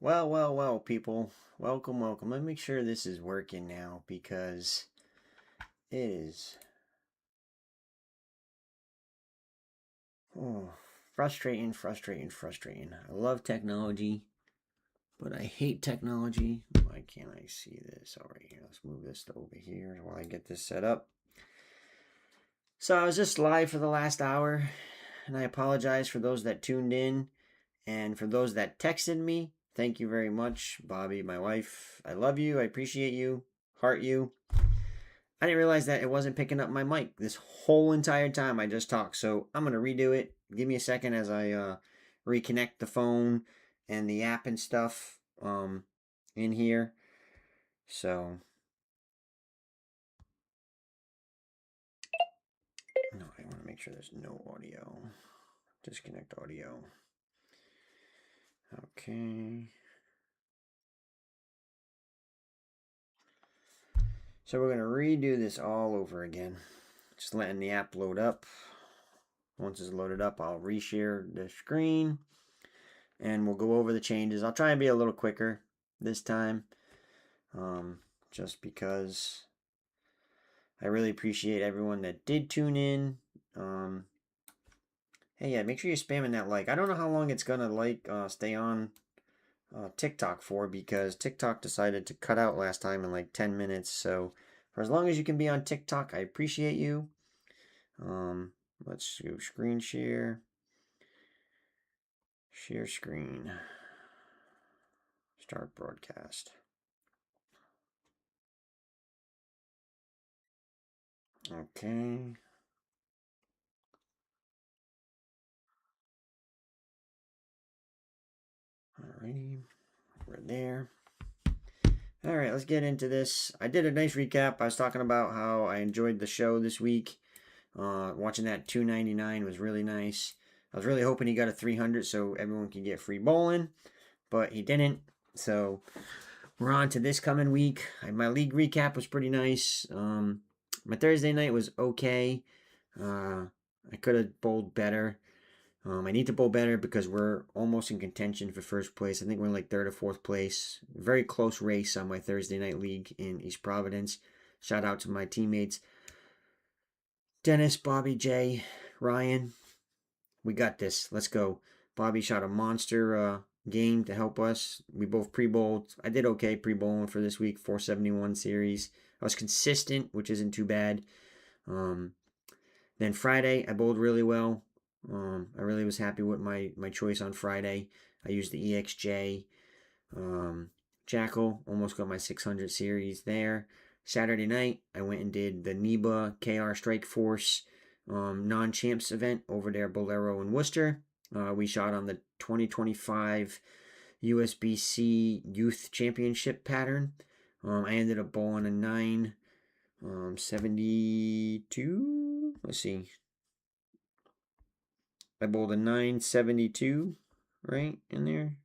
Well, people. Welcome, welcome. Let me make sure this is working now because it is oh, frustrating. I love technology, but I hate technology. Why can't I see this? All right, here. Let's move this to over here while I get this set up. So I was just live for the last hour, and I apologize for those that tuned in and for those that texted me. Thank you very much, Bobby, my wife. I love you. I appreciate you. Heart you. I didn't realize that it wasn't picking up my mic this whole entire time I just talked. So I'm going to redo it. Give me a second as I reconnect the phone and the app and stuff in here. So, no, I want to make sure there's no audio. Disconnect audio. Okay. So we're going to redo this all over again. Just letting the app load up. Once it's loaded up, I'll reshare the screen and we'll go over the changes. I'll try and be a little quicker this time, just because I really appreciate everyone that did tune in. Hey, yeah, make sure you're spamming that like. I don't know how long it's gonna stay on TikTok for, because TikTok decided to cut out last time in like 10 minutes. So for as long as you can be on TikTok, I appreciate you. Let's do screen share. Share screen. Start broadcast. Okay. Alrighty. We're there. All right, let's get into this. I did a nice recap. I was talking about how I enjoyed the show this week. Watching that 299 was really nice. I was really hoping he got a 300 so everyone could get free bowling, but he didn't. So we're on to this coming week. My league recap was pretty nice. My Thursday night was okay. I could have bowled better. I need to bowl better because we're almost in contention for first place. I think we're in like third or fourth place. Very close race on my Thursday night league in East Providence. Shout out to my teammates Dennis, Bobby, Jay, Ryan. We got this. Let's go. Bobby shot a monster game to help us. We both pre-bowled. I did okay pre-bowling for this week. 471 series. I was consistent, which isn't too bad. Then Friday, I bowled really well. I really was happy with my choice on Friday. I used the EXJ Jackal. Almost got my 600 series there. Saturday night, I went and did the NEBA KR Strike Force non-champs event over there, Bolero in Worcester. We shot on the 2025 USBC Youth Championship pattern. I ended up bowling a 972. Let's see. I bowled a 972 right in there.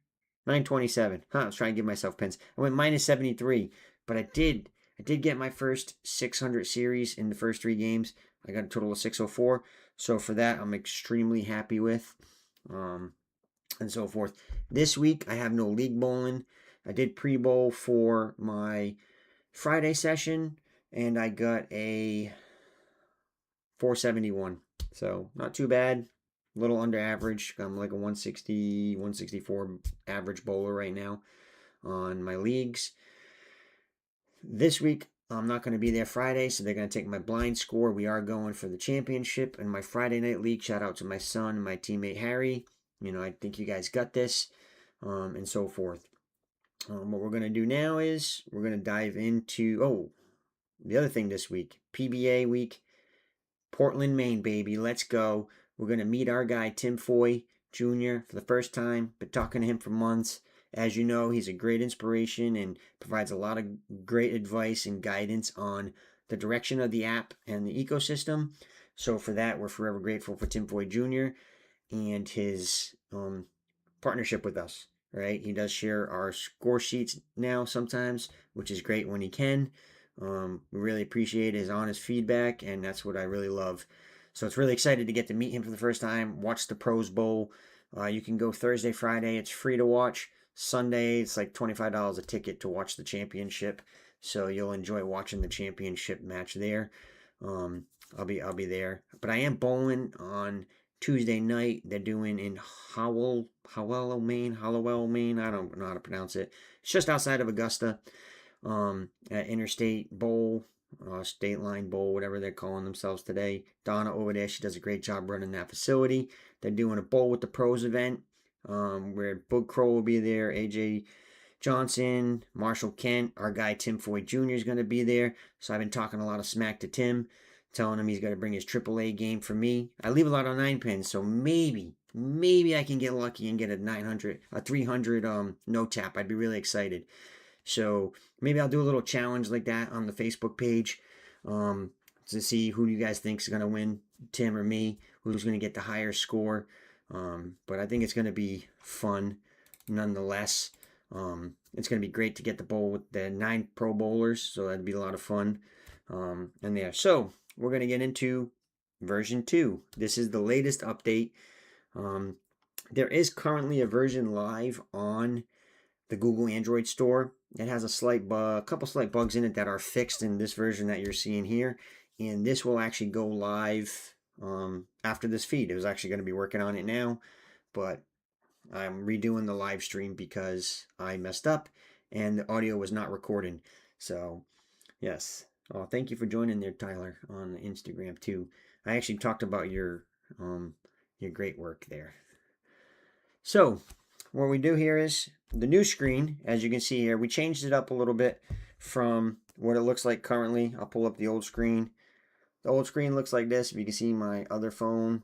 927. Huh, I was trying to give myself pins. I went minus 73, but I did get my first 600 series in the first 3 games. I got a total of 604. So for that, I'm extremely happy with. And so forth. This week, I have no league bowling. I did pre-bowl for my Friday session, and I got a 471. So not too bad. A little under average. I'm like a 160, 164 average bowler right now on my leagues. This week, I'm not going to be there Friday, so they're going to take my blind score. We are going for the championship in my Friday night league. Shout out to my son and my teammate Harry. You know, I think you guys got this, and so forth. What we're going to do now is we're going to dive into, the other thing this week, PBA week, Portland, Maine, baby. Let's go. We're going to meet our guy, Tim Foy Jr., for the first time. Been talking to him for months. As you know, he's a great inspiration and provides a lot of great advice and guidance on the direction of the app and the ecosystem. So for that, we're forever grateful for Tim Foy Jr. and his partnership with us, right? He does share our score sheets now sometimes, which is great when he can. We really appreciate his honest feedback, and that's what I really love. So it's really excited to get to meet him for the first time, watch the Pros Bowl. You can go Thursday, Friday. It's free to watch. Sunday, it's like $25 a ticket to watch the championship. So you'll enjoy watching the championship match there. Um, I'll be there. But I am bowling on Tuesday night. They're doing in Hallowell, Maine. I don't know how to pronounce it. It's just outside of Augusta. At Interstate Bowl, State Line Bowl, whatever they're calling themselves today. Donna over there, she does a great job running that facility. They're doing a Bowl with the Pros event, where Boog Crow will be there, AJ Johnson, Marshall Kent, our guy Tim Foy Jr. is going to be there. So I've been talking a lot of smack to Tim, telling him he's got to bring his AAA game for me. I leave a lot of 9-pins, so maybe I can get lucky and get a 300 no tap. I'd be really excited. So maybe I'll do a little challenge like that on the Facebook page, to see who you guys think is going to win, Tim or me, who's going to get the higher score. But I think it's going to be fun nonetheless. It's going to be great to get the bowl with the 9 pro bowlers, so that'd be a lot of fun. And there. So we're going to get into version 2. This is the latest update. There is currently a version live on the Google Android store. It has a couple slight bugs in it that are fixed in this version that you're seeing here. And this will actually go live after this feed. It was actually going to be working on it now, but I'm redoing the live stream because I messed up and the audio was not recording. So, yes. Oh, thank you for joining there, Tyler, on Instagram too. I actually talked about your great work there. So, what we do here is the new screen, as you can see here, we changed it up a little bit from what it looks like currently. I'll pull up the old screen. The old screen looks like this. If you can see my other phone,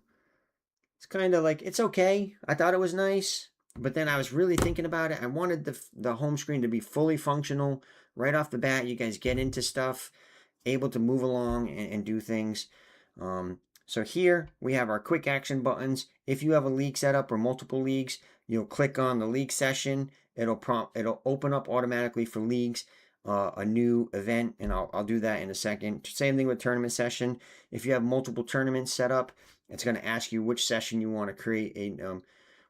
it's kind of like, it's okay. I thought it was nice, but then I was really thinking about it. I wanted the home screen to be fully functional right off the bat. You guys get into stuff, able to move along and do things. So here we have our quick action buttons. If you have a league set up or multiple leagues, you'll click on the league session. It'll open up automatically for leagues, a new event, and I'll do that in a second. Same thing with tournament session. If you have multiple tournaments set up, it's going to ask you which session you want to create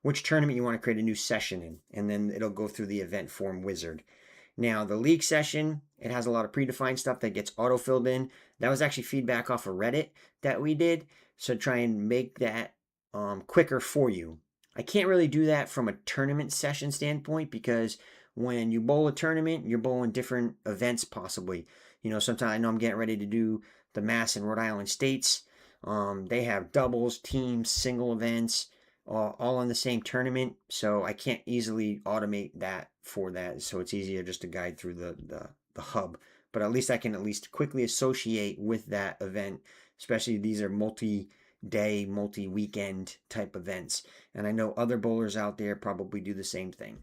which tournament you want to create a new session in, and then it'll go through the event form wizard. Now, the league session, it has a lot of predefined stuff that gets auto-filled in. That was actually feedback off of Reddit that we did. So try and make that quicker for you. I can't really do that from a tournament session standpoint because when you bowl a tournament, you're bowling different events possibly. You know, sometimes I know I'm getting ready to do the Mass and Rhode Island States. They have doubles, teams, single events, all on the same tournament. So I can't easily automate that for that. So it's easier just to guide through the hub. But at least I can quickly associate with that event, especially these are multi-day, multi-weekend type events. And I know other bowlers out there probably do the same thing.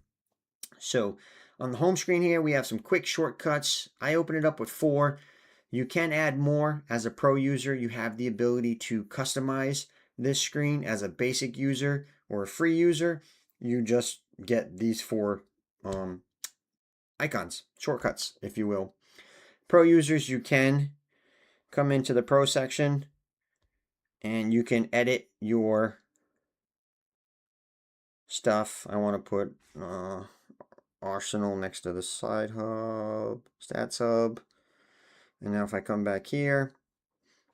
So on the home screen here, we have some quick shortcuts. I open it up with 4. You can add more. As a pro user, you have the ability to customize this screen. As a basic user or a free user, you just get these 4 icons, shortcuts, if you will. Pro users, you can come into the pro section and you can edit your stuff. I want to put Arsenal next to the side hub, stats hub. And now if I come back here,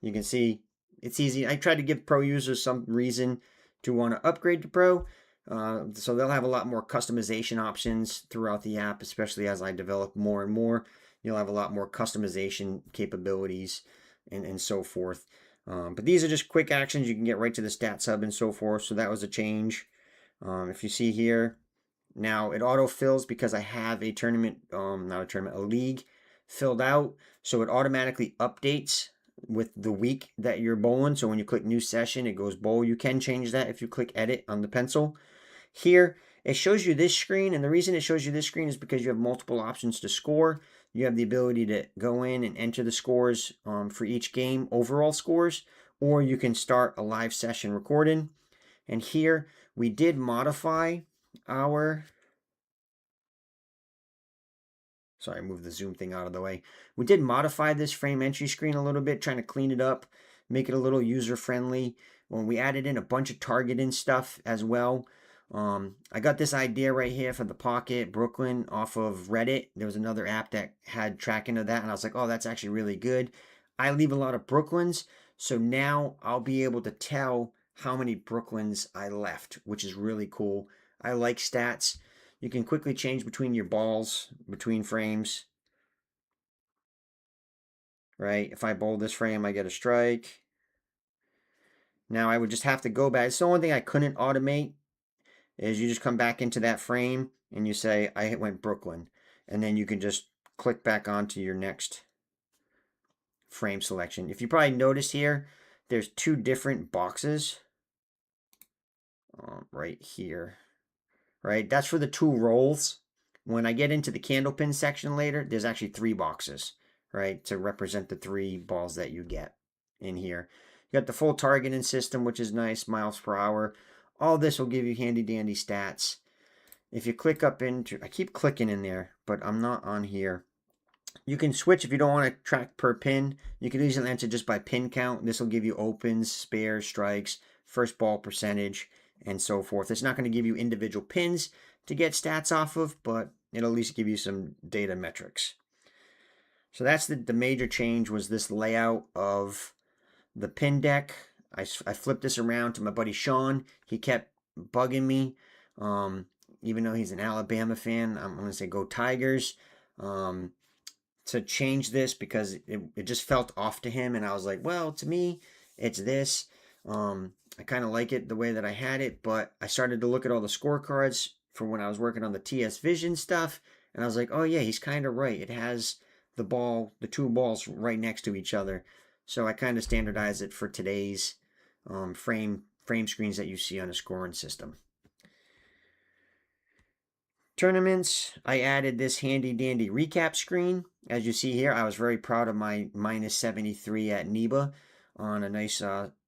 you can see it's easy. I tried to give pro users some reason to want to upgrade to pro. So they'll have a lot more customization options throughout the app, especially as I develop more and more. You'll have a lot more customization capabilities and so forth. But these are just quick actions. You can get right to the stats hub and so forth. So that was a change. If you see here, now it auto-fills because I have a tournament, a league filled out. So it automatically updates with the week that you're bowling. So when you click new session, it goes bowl. You can change that if you click edit on the pencil. Here, it shows you this screen. And the reason it shows you this screen is because you have multiple options to score. You have the ability to go in and enter the scores for each game, overall scores, or you can start a live session recording. And here we did modify our, sorry, move the zoom thing out of the way. We did modify this frame entry screen a little bit, trying to clean it up, make it a little user friendly. When we added in a bunch of targeting stuff as well, I got this idea right here for the Pocket Brooklyn off of Reddit. There was another app that had tracking of that, and I was like, oh, that's actually really good. I leave a lot of Brooklyns, so now I'll be able to tell how many Brooklyns I left, which is really cool. I like stats. You can quickly change between your balls, between frames, right? If I bowl this frame, I get a strike. Now I would just have to go back. It's the only thing I couldn't automate is you just come back into that frame and you say, I went Brooklyn. And then you can just click back onto your next frame selection. If you probably noticed here, there's two different boxes right here, right? That's for the two rolls. When I get into the candlepin section later, there's actually three boxes, right? To represent the three balls that you get in here. You got the full targeting system, which is nice, miles per hour. All this will give you handy dandy stats. If you click up into, I keep clicking in there, but I'm not on here. You can switch if you don't want to track per pin. You can easily enter just by pin count. This will give you opens, spares, strikes, first ball percentage, and so forth. It's not going to give you individual pins to get stats off of, but it'll at least give you some data metrics. So that's the major change was this layout of the pin deck. I flipped this around to my buddy Sean. He kept bugging me. Even though he's an Alabama fan, I'm going to say go Tigers. To change this because it just felt off to him. And I was like, well, to me, it's this. I kind of like it the way that I had it, but I started to look at all the scorecards for when I was working on the TS Vision stuff. And I was like, oh, yeah, he's kind of right. It has the two balls right next to each other. So I kind of standardized it for today's frame screens that you see on a scoring system. Tournaments, I added this handy dandy recap screen. As you see here, I was very proud of my minus 73 at NEBA on a nice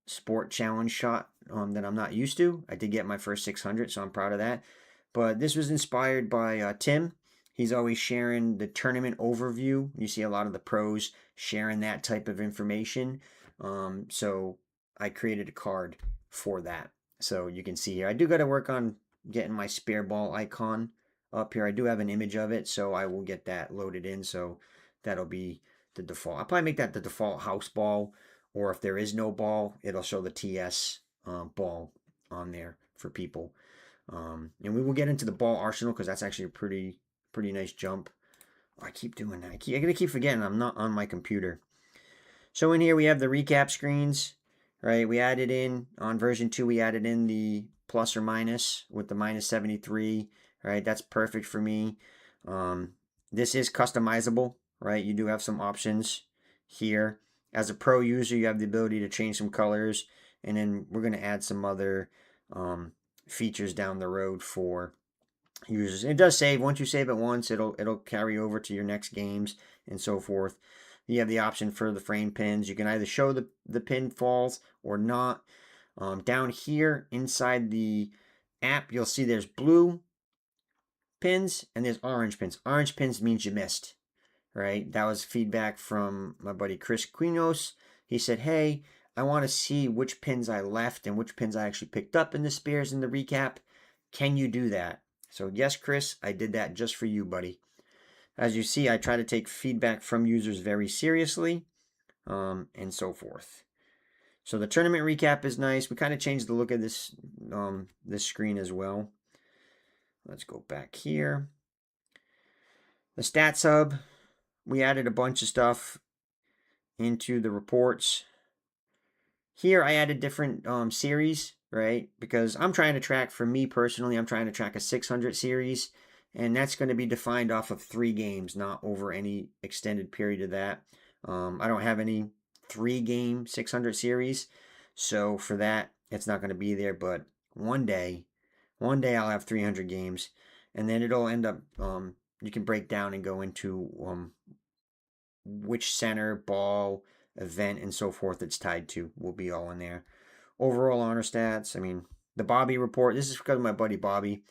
sport challenge shot that I'm not used to. I did get my first 600, so I'm proud of that. But this was inspired by Tim. He's always sharing the tournament overview. You see a lot of the pros sharing that type of information. So I created a card for that. So you can see here, I do got to work on getting my spare ball icon up here. I do have an image of it, so I will get that loaded in. So that'll be the default. I'll probably make that the default house ball, or if there is no ball, it'll show the TS ball on there for people. And we will get into the ball arsenal because that's actually a pretty nice jump. Oh, I keep doing that. I gotta keep forgetting I'm not on my computer. So in here we have the recap screens, right? We added in on version 2. We added in the plus or minus with the minus 73. Right, that's perfect for me. This is customizable, right? You do have some options here. As a pro user, you have the ability to change some colors, and then we're going to add some other features down the road for users. It does save. Once you save it once, it'll carry over to your next games and so forth. You have the option for the frame pins. You can either show the pin falls or not. Down here inside the app, you'll see there's blue pins and there's orange pins. Orange pins means you missed, right? That was feedback from my buddy Chris Quinos. He said, hey, I want to see which pins I left and which pins I actually picked up in the spares in the recap. Can you do that? So yes, Chris, I did that just for you, buddy. As you see, I try to take feedback from users very seriously, and so forth. So the tournament recap is nice. We kind of changed the look of this screen as well. Let's go back here. The stats hub, we added a bunch of stuff into the reports. Here I added different series, right? Because I'm trying to track, for me personally, I'm trying to track a 600 series. And that's going to be defined off of 3 games, not over any extended period of that. I don't have any 3-game 600 series. So for that, it's not going to be there. But one day I'll have 300 games. And then it'll end up, you can break down and go into which center, ball, event, and so forth it's tied to will be all in there. Overall honor stats, I mean, the Bobby report, this is because of my buddy Bobby.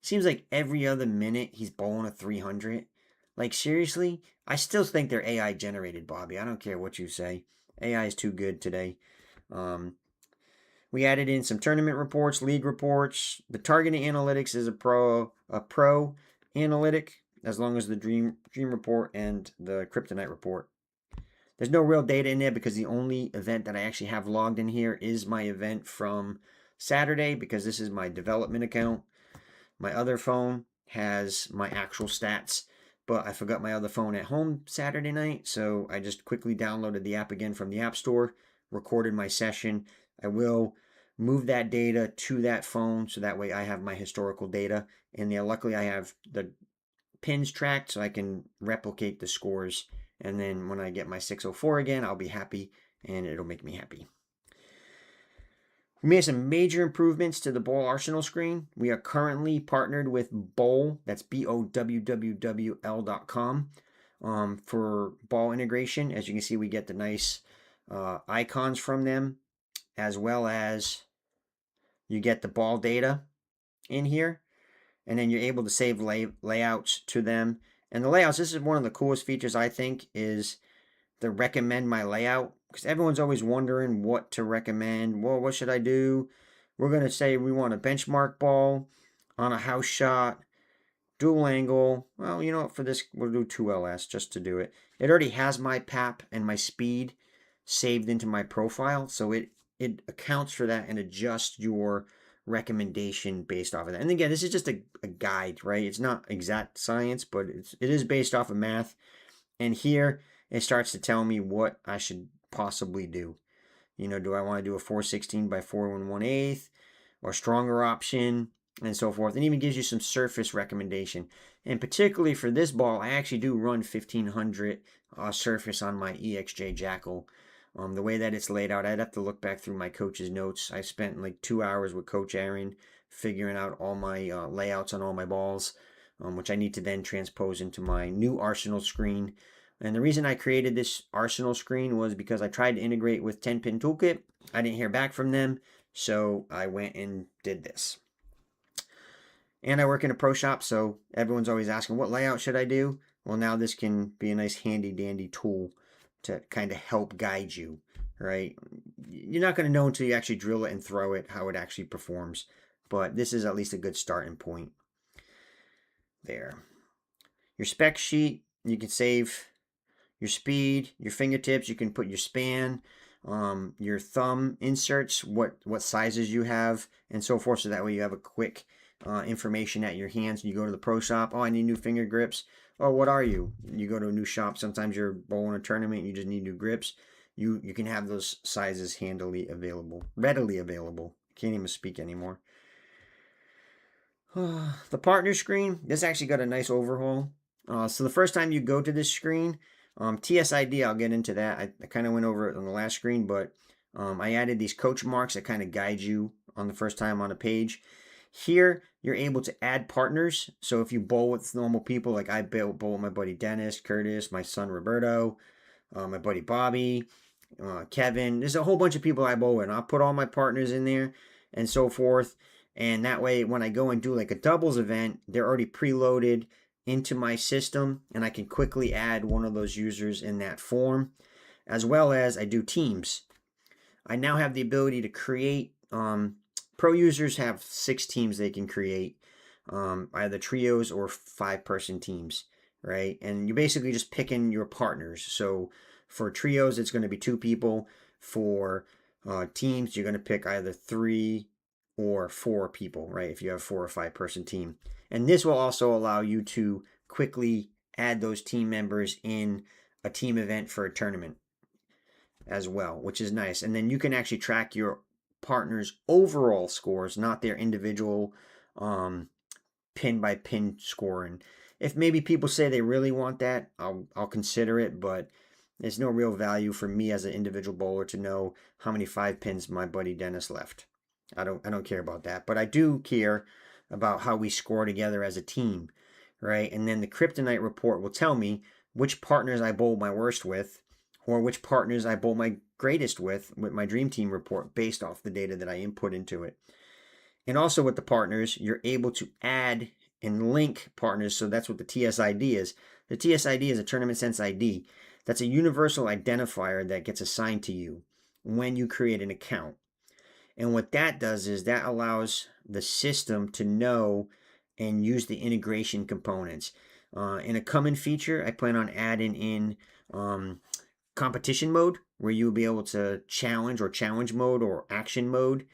Seems like every other minute he's bowling a 300. Like, seriously? I still think they're AI generated, Bobby. I don't care what you say. AI is too good today. We added in some tournament reports, league reports. The targeting analytics is a pro analytic, as long as the dream report and the kryptonite report. There's no real data in there because the only event that I actually have logged in here is my event from Saturday, because this is my development account. My other phone has my actual stats, but I forgot my other phone at home Saturday night, so I just quickly downloaded the app again from the App Store, recorded my session. I will move that data to that phone so that way I have my historical data. And luckily I have the pins tracked so I can replicate the scores. And then when I get my 604 again, I'll be happy and it'll make me happy. We made some major improvements to the Bowl Arsenal screen. We are currently partnered with Bowl, that's BOWWWL.com, for ball integration. As you can see, we get the nice icons from them, as well as you get the ball data in here. And then you're able to save layouts to them. And the layouts, this is one of the coolest features, I think, is the recommend my layout, because everyone's always wondering what to recommend. Well, what should I do? We're going to say we want a benchmark ball on a house shot, dual angle. Well, you know what, for this, we'll do 2LS just to do it. It already has my PAP and my speed saved into my profile, so it accounts for that and adjusts your recommendation based off of that. And again, this is just a guide, right? It's not exact science, but it is based off of math. And here it starts to tell me what I should possibly do. You know, do I want to do a 416 by 4 1/8 or stronger option and so forth? And even gives you some surface recommendation. And particularly for this ball, I actually do run 1500 surface on my EXJ Jackal. The way that it's laid out, I'd have to look back through my coach's notes. I spent like 2 hours with Coach Aaron figuring out all my layouts on all my balls, which I need to then transpose into my new Arsenal screen. And the reason I created this Arsenal screen was because I tried to integrate with 10-pin toolkit. I didn't hear back from them, so I went and did this. And I work in a pro shop, so everyone's always asking, what layout should I do? Well, now this can be a nice handy dandy tool to kind of help guide you, right? You're not going to know until you actually drill it and throw it how it actually performs, but this is at least a good starting point. There. Your spec sheet, you can save your speed, your fingertips, you can put your span, your thumb inserts, what sizes you have, and so forth, so that way you have a quick information at your hands. You go to the pro shop, oh, I need new finger grips. Oh, what are you? You go to a new shop, sometimes you're bowling a tournament, you just need new grips. You can have those sizes readily available. Can't even speak anymore. The partner screen, this actually got a nice overhaul. So the first time you go to this screen, TSID, I'll get into that. I kind of went over it on the last screen, but I added these coach marks that kind of guide you on the first time on a page. Here, you're able to add partners. So if you bowl with normal people, like I bowl with my buddy Dennis, Curtis, my son Roberto, my buddy Bobby, Kevin. There's a whole bunch of people I bowl with. And I'll put all my partners in there and so forth. And that way, when I go and do like a doubles event, they're already preloaded into my system, and I can quickly add one of those users in that form, as well as I do teams. I now have the ability to create, pro users have 6 teams they can create, either trios or 5-person teams, right? And you're basically just picking your partners. So for trios, it's going to be 2 people. For teams, you're going to pick either 3 or 4 people, right? If you have a 4 or 5-person team. And this will also allow you to quickly add those team members in a team event for a tournament as well, which is nice. And then you can actually track your partner's overall scores, not their individual pin by pin scoring. If maybe people say they really want that, I'll consider it, but there's no real value for me as an individual bowler to know how many 5 pins my buddy Dennis left. I don't care about that, but I do care about how we score together as a team, right? And then the kryptonite report will tell me which partners I bowl my worst with, or which partners I bowl my greatest with my dream team report based off the data that I input into it. And also with the partners, you're able to add and link partners. So that's what the TSID is. The TSID is a Tournament Sense ID. That's a universal identifier that gets assigned to you when you create an account. And what that does is that allows the system to know and use the integration components. In a coming feature, I plan on adding in competition mode, where you'll be able to challenge, or challenge mode, or action mode,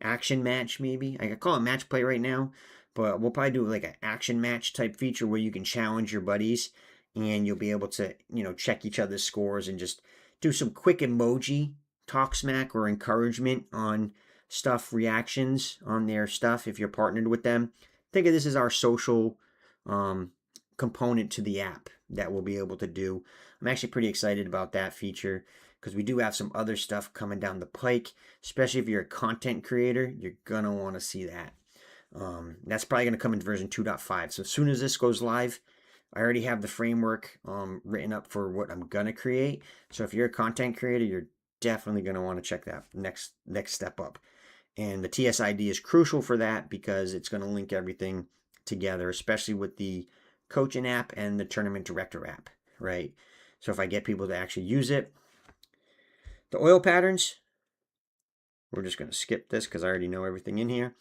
action match maybe. I call it match play right now, but we'll probably do like an action match type feature where you can challenge your buddies and you'll be able to, check each other's scores and just do some quick emoji talk smack or encouragement on stuff, reactions on their stuff if you're partnered with them. Think of this as our social component to the app that we'll be able to do. I'm actually pretty excited about that feature because we do have some other stuff coming down the pike, especially if you're a content creator. You're going to want to see that. That's probably going to come in version 2.5. So as soon as this goes live, I already have the framework written up for what I'm going to create. So if you're a content creator, you're definitely going to want to check that next step up. And the TSID is crucial for that because it's going to link everything together, especially with the coaching app and the tournament director app, right? So if I get people to actually use it. The oil patterns, we're just going to skip this because I already know everything in here.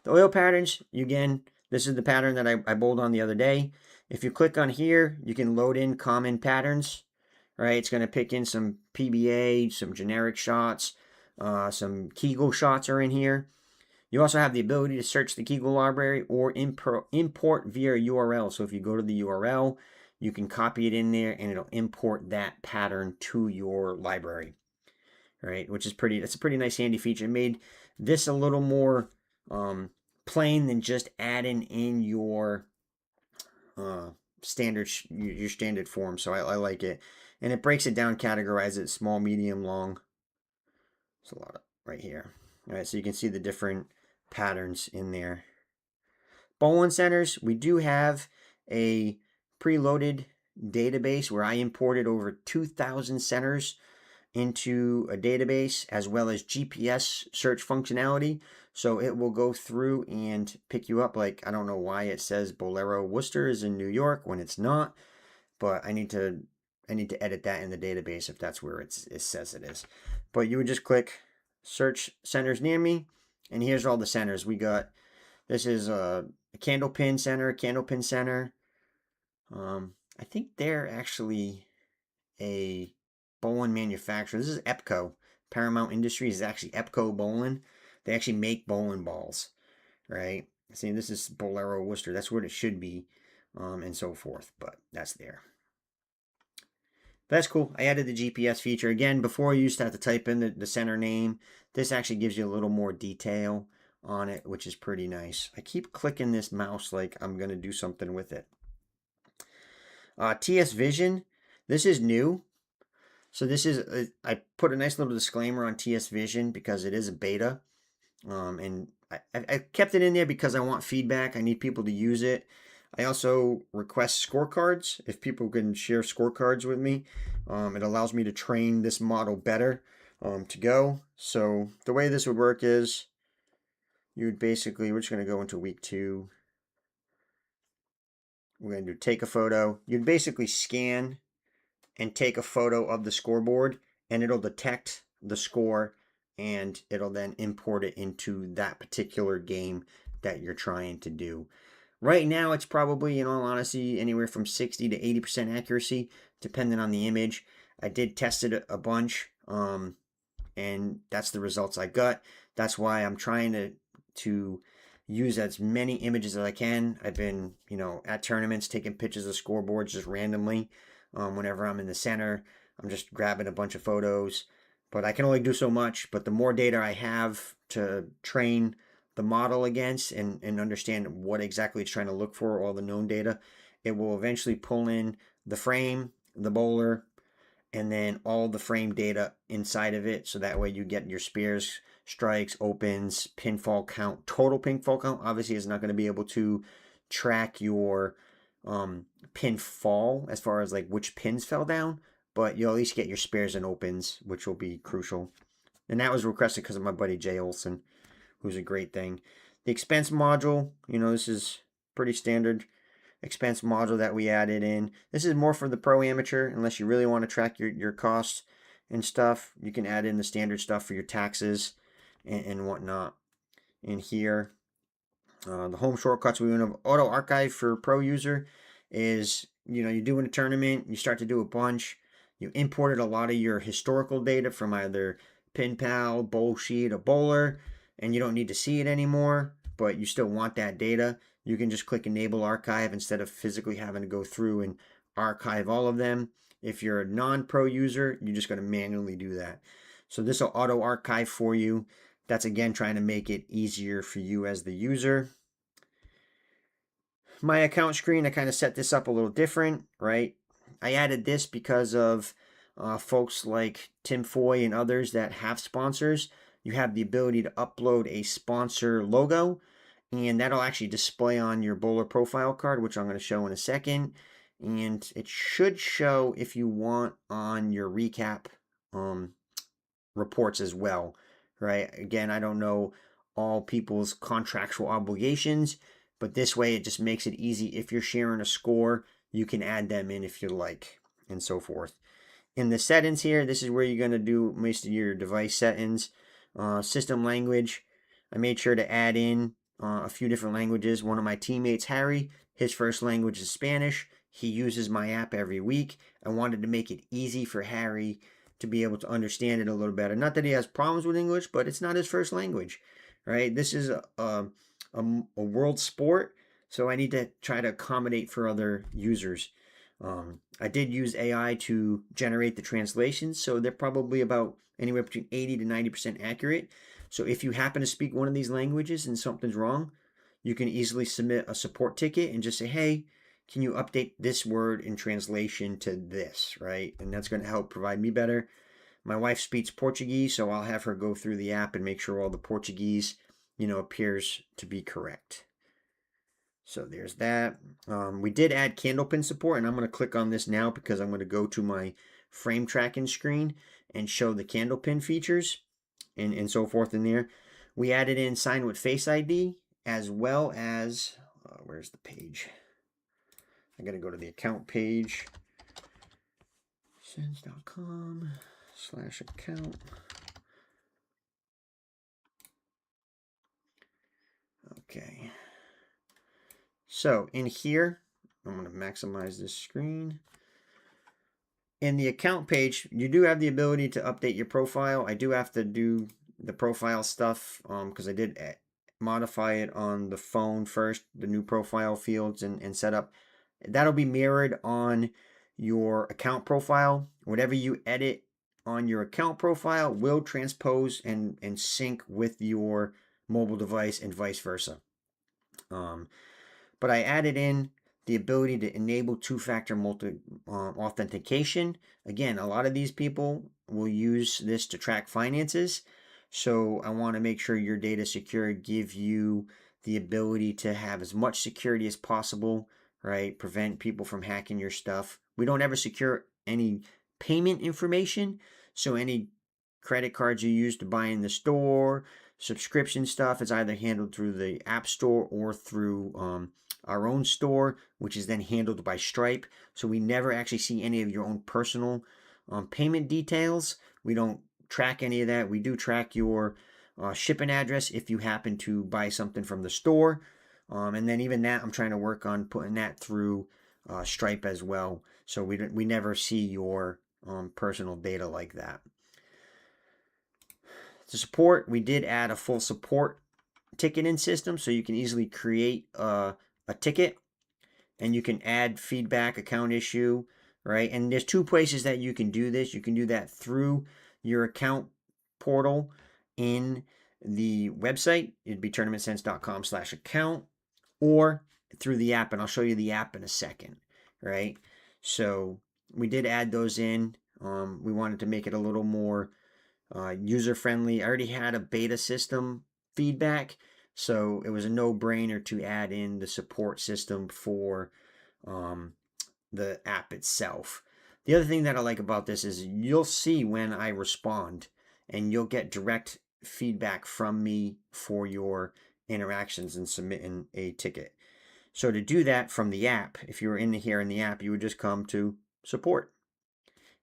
The oil patterns, again, this is the pattern that I bowled on the other day. If you click on here, you can load in common patterns, right? It's going to pick in some PBA, some generic shots, some Kegel shots are in here. You also have the ability to search the Kegel library or import via URL. So if you go to the URL, you can copy it in there and it'll import that pattern to your library, right? Which is that's a pretty nice handy feature. It made this a little more plain than just adding in your standard form. So I like it. And it breaks it down, categorizes it small, medium, long. It's a lot right here. All right, so you can see the different patterns in there. Bowling centers, we do have a preloaded database where I imported over 2,000 centers into a database, as well as GPS search functionality. So it will go through and pick you up. Like, I don't know why it says Bolero Worcester is in New York when it's not, but I need to edit that in the database if that's where it says it is. But you would just click search centers near me, and here's all the centers we got. This is a candlepin center. I think they're actually a bowling manufacturer. This is Epco. Paramount Industries is actually Epco Bowling. They actually make bowling balls, right? See, this is Bolero Worcester. That's what it should be, and so forth. But that's there. But that's cool. I added the GPS feature. Again, before you used to have to type in the center name. This actually gives you a little more detail on it, which is pretty nice. I keep clicking this mouse like I'm going to do something with it. TS Vision. This is new. So this is, I put a nice little disclaimer on TS Vision because it is a beta. And I kept it in there because I want feedback. I need people to use it. I also request scorecards. If people can share scorecards with me, it allows me to train this model better to go. So the way this would work is you would basically, we're just going to go into week 2. We're going to do take a photo. You'd basically scan and take a photo of the scoreboard, and it'll detect the score, and it'll then import it into that particular game that you're trying to do. Right now, it's probably, in all honesty, anywhere from 60 to 80% accuracy, depending on the image. I did test it a bunch, and that's the results I got. That's why I'm trying to use as many images as I can. I've been, at tournaments taking pictures of scoreboards just randomly. Whenever I'm in the center, I'm just grabbing a bunch of photos. But I can only do so much. But the more data I have to train the model against and understand what exactly it's trying to look for, all the known data, it will eventually pull in the frame, the bowler, and then all the frame data inside of it. So that way you get your spares, strikes, opens, pinfall count. Total pinfall count obviously is not going to be able to track your pin fall as far as like which pins fell down, but you'll at least get your spares and opens, which will be crucial. And that was requested because of my buddy Jay Olson, who's a great thing. The expense module, this is pretty standard expense module that we added in. This is more for the pro amateur, unless you really want to track your costs and stuff. You can add in the standard stuff for your taxes and whatnot. And here, the home shortcuts we want to auto archive for pro user is, you're doing a tournament, you start to do a bunch, you imported a lot of your historical data from either PinPal, Bowlsheet, or Bowler, and you don't need to see it anymore, but you still want that data. You can just click enable archive instead of physically having to go through and archive all of them. If you're a non-pro user, you're just going to manually do that. So this will auto archive for you. That's again trying to make it easier for you as the user. My account screen, I kind of set this up a little different, right? I added this because of folks like Tim Foy and others that have sponsors. You have the ability to upload a sponsor logo, and that'll actually display on your bowler profile card, which I'm going to show in a second. And it should show, if you want, on your recap reports as well, right? Again, I don't know all people's contractual obligations, but this way it just makes it easy. If you're sharing a score, you can add them in if you like, and so forth. In the settings here, this is where you're going to do most of your device settings. System language, I made sure to add in a few different languages. One of my teammates, Harry, his first language is Spanish. He uses my app every week. I wanted to make it easy for Harry to be able to understand it a little better. Not that he has problems with English, but it's not his first language, right? This is a world sport, so I need to try to accommodate for other users. I did use AI to generate the translations, so they're probably about anywhere between 80 to 90% accurate. So if you happen to speak one of these languages and something's wrong, you can easily submit a support ticket and just say, hey, can you update this word in translation to this, right? And that's going to help provide me better. My wife speaks Portuguese, so I'll have her go through the app and make sure all the Portuguese, appears to be correct. So there's that. We did add candlepin support, and I'm going to click on this now because I'm going to go to my frame tracking screen and show the candlepin features and so forth in there. We added in sign with Face ID as well as, where's the page? I got to go to the account page. Sens.com/account. Okay. So in here, I'm going to maximize this screen. In the account page, you do have the ability to update your profile. I do have to do the profile stuff because I did modify it on the phone first, the new profile fields and setup. That'll be mirrored on your account profile. Whatever you edit on your account profile will transpose and sync with your mobile device and vice versa. But I added in the ability to enable two-factor authentication. Again, a lot of these people will use this to track finances. So I want to make sure your data is secure, give you the ability to have as much security as possible, right? Prevent people from hacking your stuff. We don't ever secure any payment information. So any credit cards you use to buy in the store, subscription stuff is either handled through the App Store or through our own store, which is then handled by Stripe. So we never actually see any of your own personal payment details. We don't track any of that. We do track your shipping address if you happen to buy something from the store. And then even that, I'm trying to work on putting that through Stripe as well. So we never see your personal data like that. To support, we did add a full support ticketing system, so you can easily create a ticket and you can add feedback, account issue, right? And there's two places that you can do this. You can do that through your account portal in the website. It'd be tournamentsense.com/account or through the app, and I'll show you the app in a second, right? So we did add those in. We wanted to make it a little more user-friendly. I already had a beta system feedback, so it was a no-brainer to add in the support system for the app itself. The other thing that I like about this is you'll see when I respond, and you'll get direct feedback from me for your interactions and submitting a ticket. So to do that from the app, if you were in here in the app, you would just come to support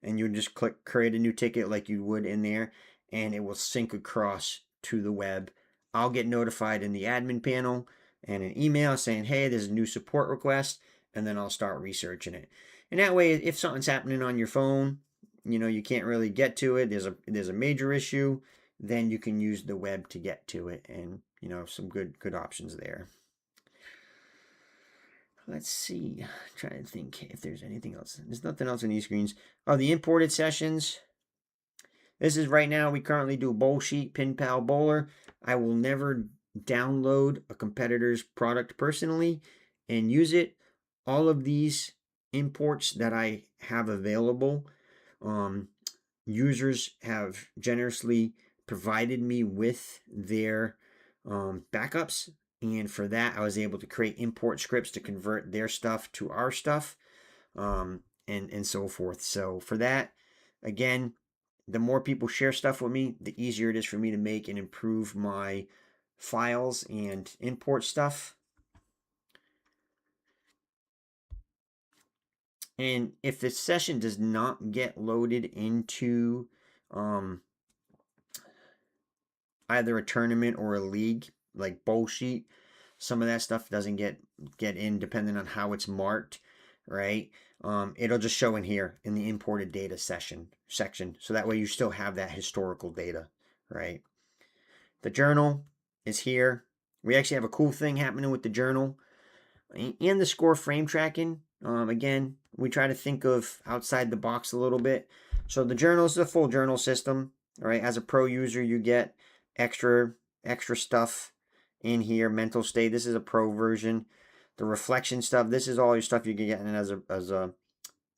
and you would just click create a new ticket like you would in there, and it will sync across to the web, I'll get notified in the admin panel and an email saying, hey, there's a new support request, and then I'll start researching it. And that way, if something's happening on your phone, you can't really get to it, there's a major issue, then you can use the web to get to it, and some good options there. Let's see. Trying to think if there's anything else. There's nothing else on these screens. Oh, the imported sessions. This is right now. We currently do Bowl Sheet, Pin Pal, Bowler. I will never download a competitor's product personally and use it. All of these imports that I have available, users have generously provided me with their backups. And for that, I was able to create import scripts to convert their stuff to our stuff, and so forth. So for that, again, the more people share stuff with me, the easier it is for me to make and improve my files and import stuff. And if the session does not get loaded into either a tournament or a league, like Bowl Sheet, some of that stuff doesn't get in depending on how it's marked, right? It'll just show in here in the imported data section. So that way you still have that historical data, right? The journal is here. We actually have a cool thing happening with the journal and the score frame tracking. Again, we try to think of outside the box a little bit. So the journal is a full journal system. All right, as a pro user, you get extra stuff in here. Mental state. This is a pro version. The reflection stuff. This is all your stuff you can get as a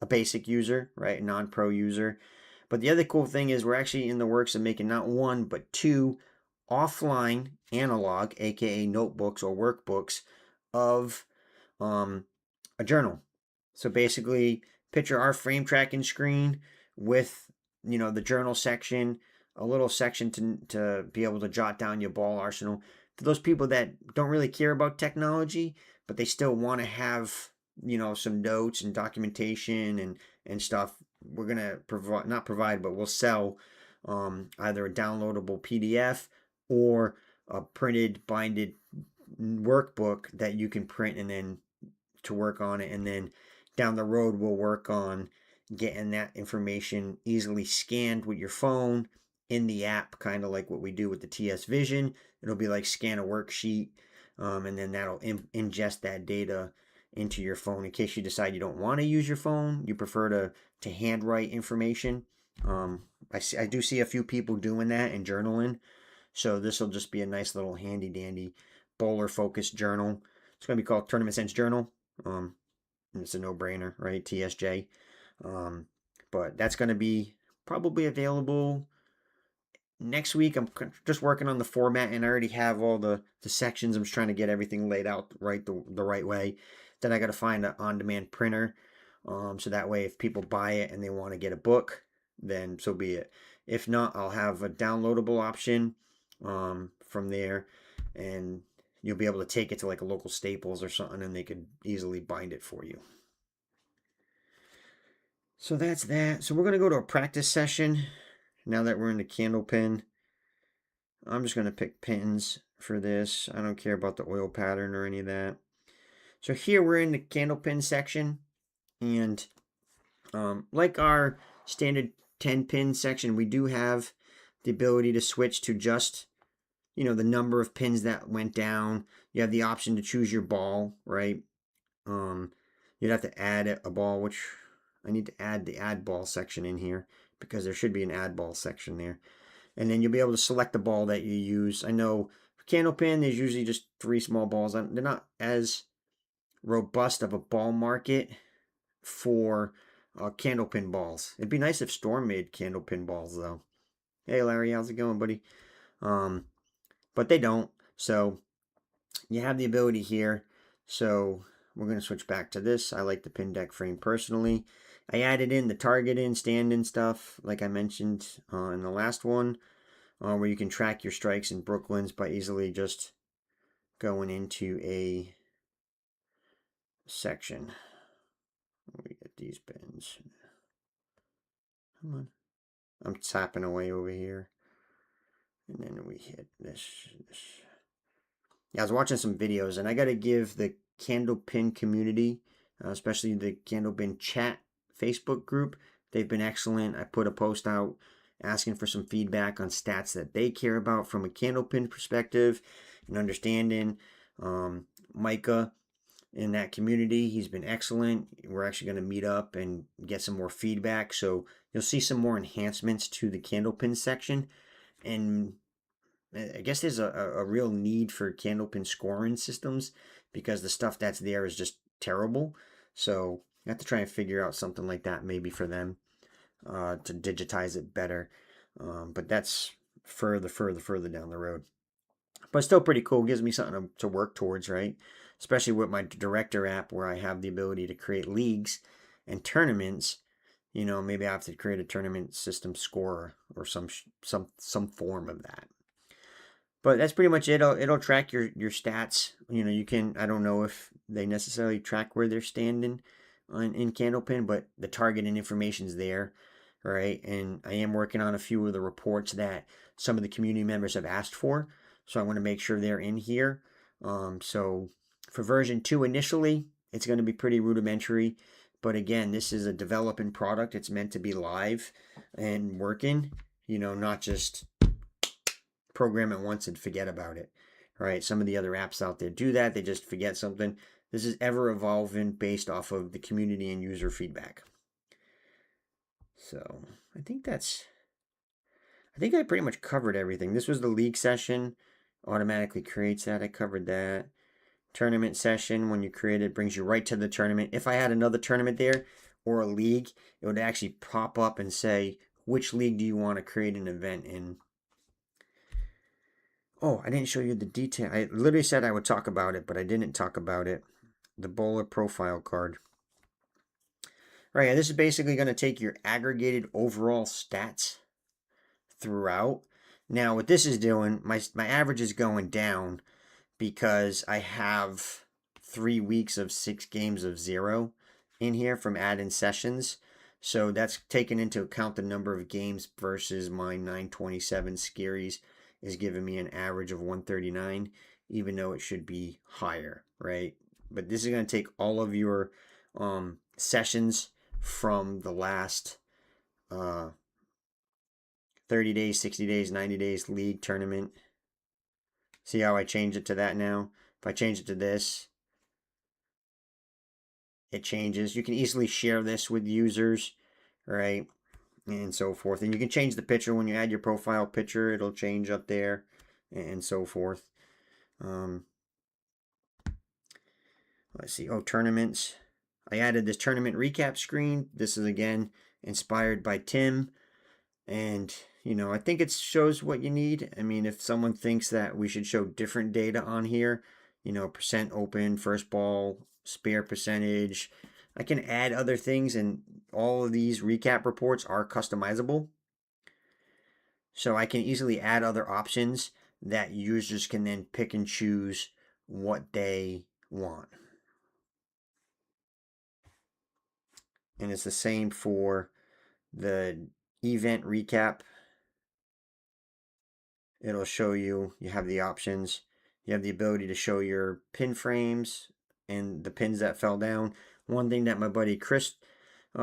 basic user, right? Non-pro user. But the other cool thing is we're actually in the works of making not one but two offline analog, aka notebooks or workbooks of a journal. So basically, picture our frame tracking screen with the journal section, a little section to be able to jot down your ball arsenal. For those people that don't really care about technology, but they still want to have some notes and documentation and stuff, we're gonna provide, but we'll sell either a downloadable PDF or a printed, binded workbook that you can print and then to work on it. And then down the road, we'll work on getting that information easily scanned with your phone in the app, kind of like what we do with the TS Vision. It'll be like scan a worksheet, and then that'll ingest that data into your phone in case you decide you don't want to use your phone. You prefer to handwrite information. I do see a few people doing that and journaling. So this will just be a nice little handy dandy bowler focused journal. It's going to be called Tournament Sense Journal. It's a no-brainer, right? TSJ. But that's going to be probably available next week. I'm just working on the format, and I already have all the sections. I'm just trying to get everything laid out the right way. Then I got to find an on-demand printer, so that way if people buy it and they want to get a book, then so be it. If not, I'll have a downloadable option from there, and you'll be able to take it to like a local Staples or something, and they could easily bind it for you. So that's that. So we're going to go to a practice session now that we're in the candle pin. I'm just going to pick pins for this. I don't care about the oil pattern or any of that. So here we're in the candle pin section, and like our standard 10 pin section, we do have the ability to switch to just the number of pins that went down. You have the option to choose your ball, right? You'd have to add a ball, which I need to add the add ball section in here because there should be an add ball section there. And then you'll be able to select the ball that you use. I know for candle pin, there's usually just 3 small balls. They're not as robust of a ball market for candle pin balls. It'd be nice if Storm made candle pin balls, though. Hey, Larry, how's it going, buddy? But they don't. So you have the ability here. So we're going to switch back to this. I like the pin deck frame personally. I added in the target in, stand in stuff, like I mentioned in the last one, where you can track your strikes in Brooklyn's by easily just going into a section. Let me get these pins. Come on. I'm tapping away over here. And then we hit this. Yeah, I was watching some videos, and I got to give the Candlepin community, especially the Candlepin chat Facebook group, they've been excellent. I put a post out asking for some feedback on stats that they care about from a Candlepin perspective and understanding. Micah in that community, he's been excellent. We're actually going to meet up and get some more feedback. So you'll see some more enhancements to the Candlepin section. And I guess there's a real need for Candlepin scoring systems because the stuff that's there is just terrible. So I have to try and figure out something like that maybe for them to digitize it better. But that's further down the road. But still pretty cool. Gives me something to work towards, right? Especially with my director app where I have the ability to create leagues and tournaments. You know, maybe I have to create a tournament system scorer or some form of that. But that's pretty much it. It'll track your stats. You know, you can. I don't know if they necessarily track where they're standing in Candlepin, but the targeting information's there, right? And I am working on a few of the reports that some of the community members have asked for, so I want to make sure they're in here. So for version 2 initially, it's going to be pretty rudimentary, but again, this is a developing product. It's meant to be live and working. You know, not just program it once and forget about it. Right? Some of the other apps out there do that. They just forget something. This is ever evolving based off of the community and user feedback. So I think I pretty much covered everything. This was the league session. Automatically creates that. I covered that. Tournament session, when you create it, brings you right to the tournament. If I had another tournament there or a league, it would actually pop up and say, which league do you want to create an event in? Oh, I didn't show you the detail. I literally said I would talk about it, but I didn't talk about it. The bowler profile card. Right, this is basically going to take your aggregated overall stats throughout. Now, what this is doing, my average is going down because I have 3 weeks of 6 games of 0 in here from add-in sessions. So that's taken into account the number of games versus my 927 scaries is giving me an average of 139, even though it should be higher, right? But this is going to take all of your sessions from the last 30 days, 60 days, 90 days league tournament. See how I change it to that now? If I change it to this, it changes. You can easily share this with users, right? And so forth. And you can change the picture when you add your profile picture. It'll change up there and so forth. Let's see. Oh, tournaments. I added this tournament recap screen. This is, again, inspired by Tim. And, you know, I think it shows what you need. I mean, if someone thinks that we should show different data on here, you know, percent open, first ball, spare percentage, I can add other things, and all of these recap reports are customizable. So I can easily add other options that users can then pick and choose what they want. And it's the same for the event recap. It'll show you have the options. You have the ability to show your pin frames and the pins that fell down. One thing that my buddy Chris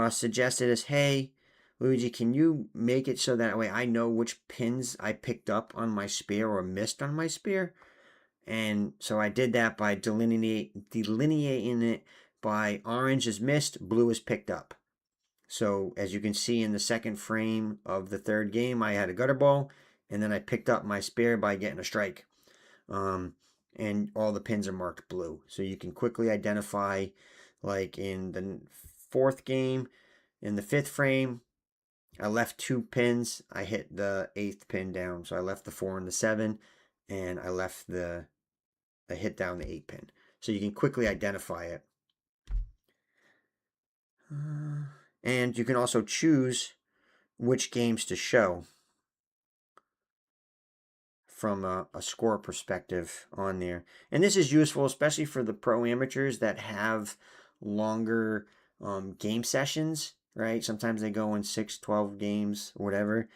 suggested is, hey, Luigi, can you make it so that way I know which pins I picked up on my spear or missed on my spear? And so I did that by delineating it by orange is missed, blue is picked up. So as you can see in the second frame of the third game, I had a gutter ball, and then I picked up my spear by getting a strike. And all the pins are marked blue. So you can quickly identify, like in the fourth game, in the fifth frame, I left 2 pins. I hit the 8th pin down. So I left the 4 and the 7, and I hit down the 8 pin. So you can quickly identify it. And you can also choose which games to show from a score perspective on there. And this is useful, especially for the pro amateurs that have longer game sessions, right? Sometimes they go in 6, 12 games, whatever.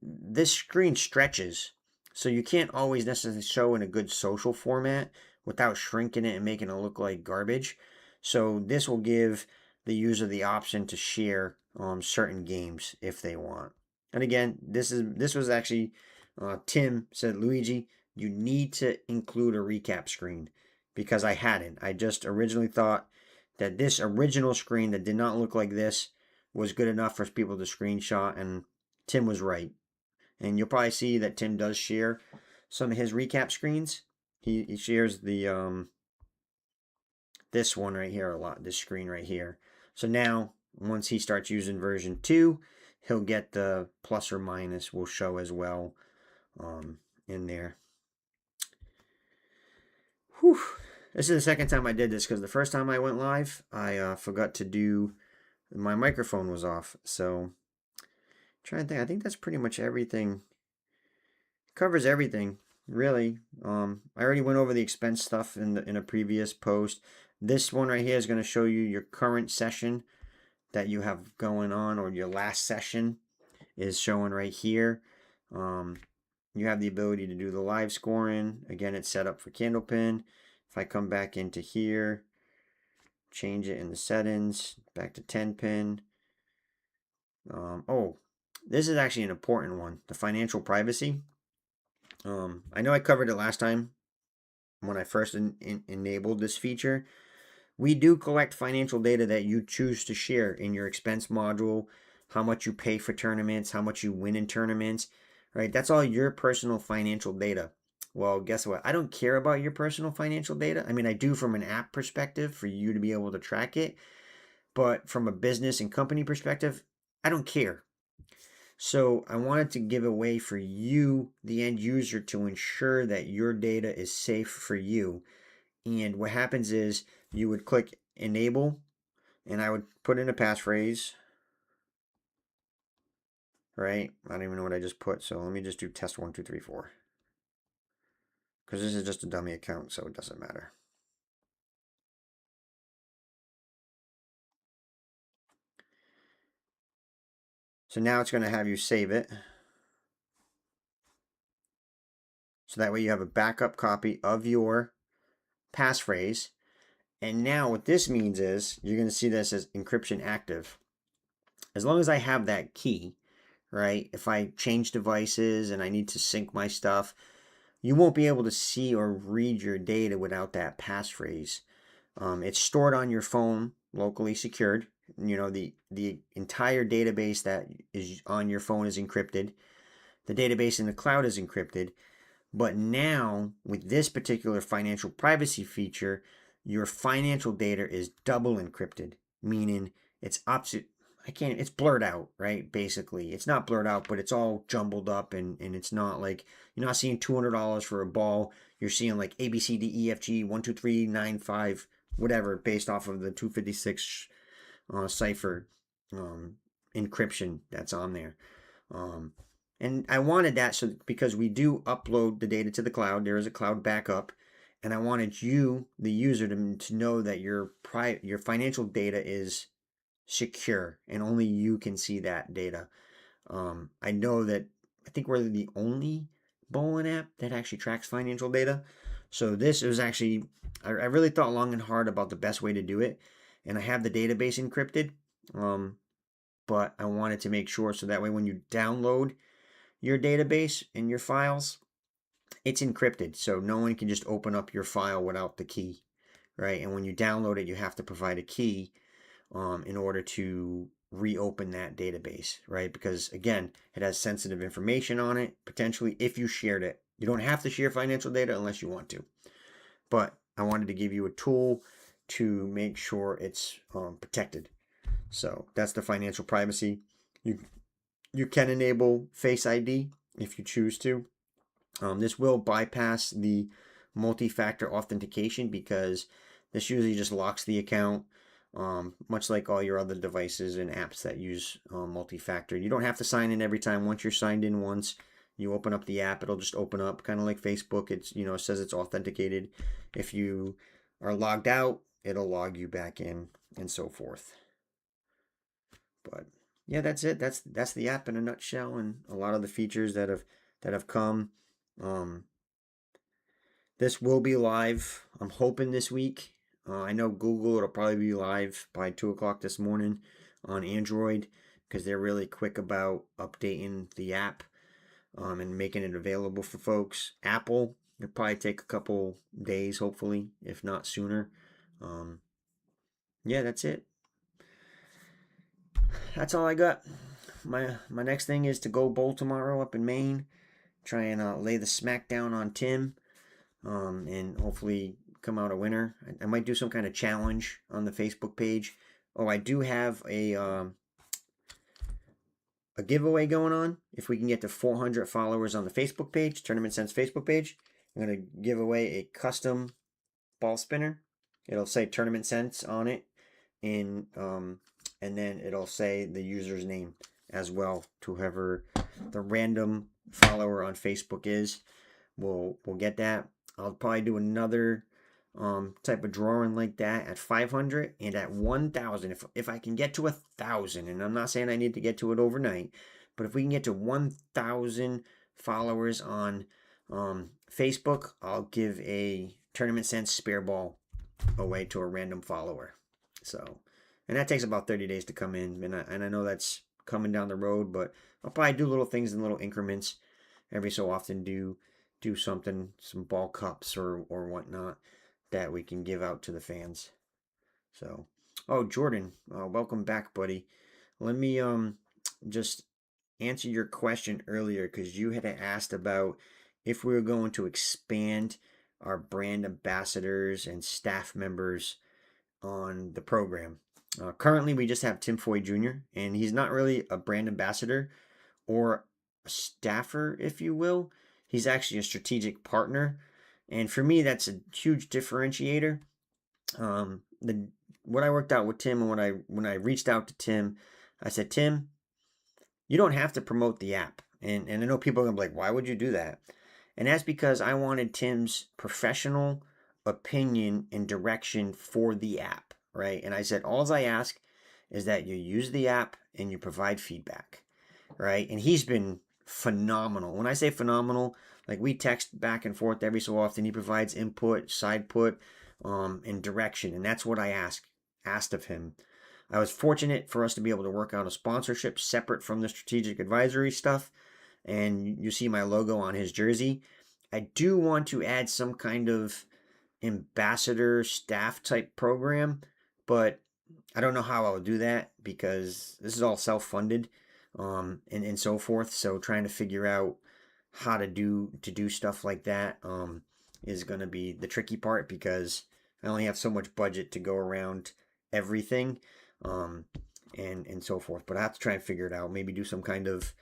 This screen stretches. So you can't always necessarily show in a good social format without shrinking it and making it look like garbage. So this will give the user the option to share certain games if they want. And again, this was actually Tim said, Luigi, you need to include a recap screen because I hadn't. I just originally thought that this original screen that did not look like this was good enough for people to screenshot, and Tim was right. And you'll probably see that Tim does share some of his recap screens. He shares the this one right here a lot, this screen right here. So now once he starts using version 2, he'll get the plus or minus will show as well in there. Whew. This is the second time I did this because the first time I went live, I forgot to do, my microphone was off. So trying to think, I think that's pretty much everything. Covers everything, really. I already went over the expense stuff in a previous post. This one right here is going to show you your current session that you have going on, or your last session is showing right here. You have the ability to do the live scoring. Again, it's set up for Candlepin. If I come back into here, change it in the settings, back to 10 pin. Oh, this is actually an important one, the financial privacy. I know I covered it last time when I first enabled this feature. We do collect financial data that you choose to share in your expense module, how much you pay for tournaments, how much you win in tournaments, right? That's all your personal financial data. Well, guess what? I don't care about your personal financial data. I mean, I do from an app perspective for you to be able to track it, but from a business and company perspective, I don't care. So I wanted to give a way for you, the end user, to ensure that your data is safe for you. And what happens is you would click enable, and I would put in a passphrase, right? I don't even know what I just put, so let me just do test 1, 2, 3, 4. Because this is just a dummy account, so it doesn't matter. So now it's going to have you save it. So that way you have a backup copy of your passphrase. And now what this means is you're going to see this as encryption active. As long as I have that key, right? If I change devices and I need to sync my stuff, you won't be able to see or read your data without that passphrase. It's stored on your phone, locally secured. You know, the entire database that is on your phone is encrypted. The database in the cloud is encrypted. But now, with this particular financial privacy feature, your financial data is double encrypted, meaning it's it's blurred out, right? Basically, it's not blurred out, but it's all jumbled up, and it's not like you're not seeing $200 for a ball. You're seeing like A B C D E F G 1 2 3 9 5 whatever, based off of the 256 cipher encryption that's on there. Um, and I wanted that so because we do upload the data to the cloud, there is a cloud backup, and I wanted you, the user, to know that your financial data is secure and only you can see that data. I know that I think we're the only bowling app that actually tracks financial data. So this was actually I really thought long and hard about the best way to do it, and I have the database encrypted. But I wanted to make sure so that way when you download your database and your files, it's encrypted. So no one can just open up your file without the key, right? And when you download it, you have to provide a key in order to reopen that database, right? Because again, it has sensitive information on it, potentially if you shared it. You don't have to share financial data unless you want to. But I wanted to give you a tool to make sure it's protected. So that's the financial privacy. You can enable Face ID if you choose to. This will bypass the multi-factor authentication because this usually just locks the account, much like all your other devices and apps that use multi-factor. You don't have to sign in every time. Once you're signed in once, you open up the app, it'll just open up, kind of like Facebook. It's, you know, it says it's authenticated. If you are logged out, it'll log you back in and so forth. But yeah, that's it. That's the app in a nutshell, and a lot of the features that have come. This will be live. I'm hoping this week. I know Google, it'll probably be live by 2 o'clock this morning on Android because they're really quick about updating the app and making it available for folks. Apple, it'll probably take a couple days, hopefully, if not sooner. Um, yeah, that's it. That's all I got. My next thing is to go bowl tomorrow up in Maine. Try and lay the smack down on Tim, and hopefully come out a winner. I might do some kind of challenge on the Facebook page. Oh, I do have a giveaway going on. If we can get to 400 followers on the Facebook page, Tournament Sense Facebook page, I'm gonna give away a custom ball spinner. It'll say Tournament Sense on it, and then it'll say the user's name as well to whoever the random follower on Facebook is. We'll get that. I'll probably do another type of drawing like that at 500 and at 1,000. If I can get to 1,000, and I'm not saying I need to get to it overnight, but if we can get to 1,000 followers on Facebook, I'll give a Tournament Sense spare ball away to a random follower. So, and that takes about 30 days to come in, and I know that's coming down the road, but I'll probably do little things in little increments every so often. Do something, some ball cups or whatnot that we can give out to the fans. So, oh, Jordan, welcome back, buddy. Let me just answer your question earlier because you had asked about if we were going to expand our brand ambassadors and staff members on the program. Currently, we just have Tim Foy Jr., and he's not really a brand ambassador or a staffer, if you will. He's actually a strategic partner, and for me, that's a huge differentiator. The what I worked out with Tim, and when I reached out to Tim, I said, Tim, you don't have to promote the app, and I know people are gonna be like, why would you do that? And that's because I wanted Tim's professional opinion and direction for the app, right? And I said, all I ask is that you use the app and you provide feedback, right? And he's been phenomenal. When I say phenomenal, like we text back and forth every so often. He provides input, side put, and direction, and that's what I asked of him. I was fortunate for us to be able to work out a sponsorship separate from the strategic advisory stuff, and you see my logo on his jersey. I do want to add some kind of ambassador staff type program, but I don't know how I'll do that because this is all self-funded, and so forth. So trying to figure out how to do stuff like that is going to be the tricky part because I only have so much budget to go around everything, um, and so forth. But I have to try and figure it out. Maybe do some kind of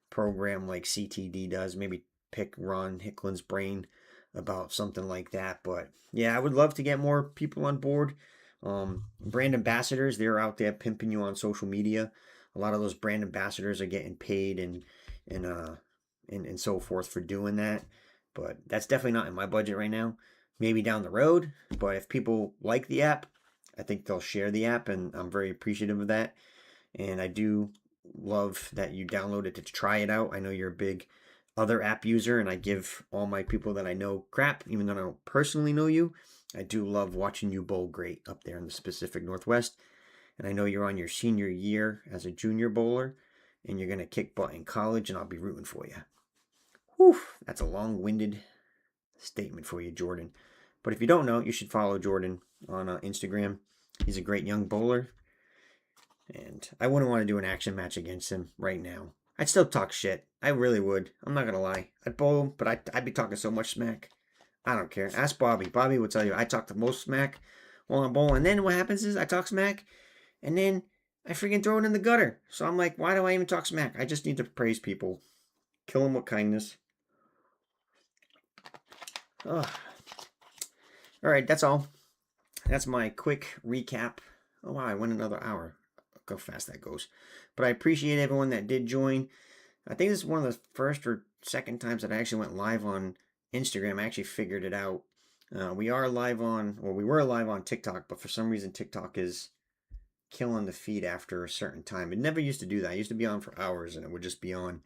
program like CTD does. Maybe pick Ron Hicklin's brain about something like that. But yeah, I would love to get more people on board. Brand ambassadors, they're out there pimping you on social media. A lot of those brand ambassadors are getting paid and so forth for doing that. But that's definitely not in my budget right now. Maybe down the road. But if people like the app, I think they'll share the app, and I'm very appreciative of that. And I do love that you downloaded to try it out. I know you're a big other app user, and I give all my people that I know crap, even though I don't personally know you. I do love watching you bowl great up there in the Pacific Northwest. And I know you're on your senior year as a junior bowler, and you're going to kick butt in college, and I'll be rooting for you. Whew, that's a long-winded statement for you, Jordan. But if you don't know, you should follow Jordan on Instagram. He's a great young bowler, and I wouldn't want to do an action match against him right now. I'd still talk shit. I really would. I'm not going to lie. I'd bowl him, but I'd be talking so much smack. I don't care. Ask Bobby. Bobby will tell you I talk the most smack while I'm bowling. And then what happens is I talk smack, and then I freaking throw it in the gutter. So I'm like, why do I even talk smack? I just need to praise people. Kill them with kindness. Ugh. All right, that's all. That's my quick recap. Oh, wow, I went another hour. Look how fast that goes. But I appreciate everyone that did join. I think this is one of the first or second times that I actually went live on Instagram. I actually figured it out. We were live on TikTok, but for some reason TikTok is killing the feed after a certain time. It never used to do that. It used to be on for hours and it would just be on.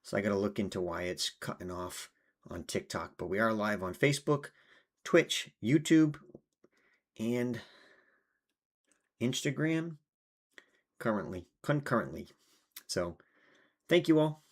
So I got to look into why it's cutting off on TikTok, but we are live on Facebook, Twitch, YouTube, and Instagram concurrently. So thank you all.